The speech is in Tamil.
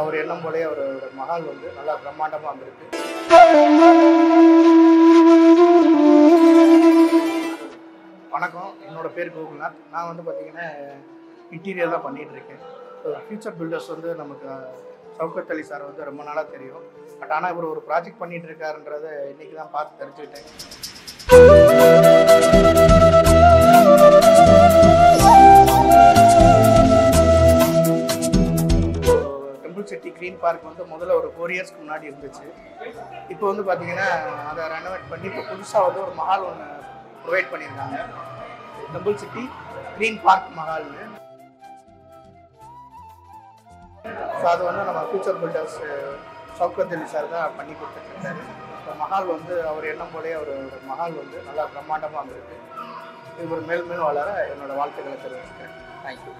அவர் எண்ணம் போலே அவரோட மகால் வந்து நல்லா பிரம்மாண்டமாக வந்திருக்கு. வணக்கம், என்னோட பேர் கோகுல்நாத். நான் வந்து பார்த்தீங்கன்னா இன்டீரியர் தான் பண்ணிகிட்டு இருக்கேன். ஃபியூச்சர் பில்டர்ஸ் வந்து நமக்கு சவுகத் அலி சார் வந்து ரொம்ப நாளாக தெரியும். பட் ஆனால் இவர் ஒரு ப்ராஜெக்ட் பண்ணிகிட்டு இருக்காருன்றதை இன்றைக்கி தான் பார்த்து தெரிஞ்சுக்கிட்டேன். டெம்பிள் சிட்டி கிரீன் பார்க் வந்து முதல்ல ஒரு 4 இயர்ஸ்க்கு முன்னாடி இருந்துச்சு. இப்போ வந்து பார்த்தீங்கன்னா அதை ரெனோவேட் பண்ணி இப்போ புதுசாக வந்து ஒரு மஹால் ஒன்று ப்ரொவைட் பண்ணியிருக்காங்க. டெம்பிள் சிட்டி கிரீன் பார்க் மஹால்னு. ஸோ அது வந்து நம்ம future builders Shaukat Ali sir தான் பண்ணி கொடுத்துட்ருக்காரு. இந்த மஹால் வந்து அவர் எண்ணம் போலே அவரோட மஹால் வந்து நல்லா பிரம்மாண்டமாக வந்திருக்கு. இது ஒரு மேலும் மேலும் வளர என்னோடய வாழ்த்துக்களை தெரிவிச்சுக்கிறேன். தேங்க்யூ.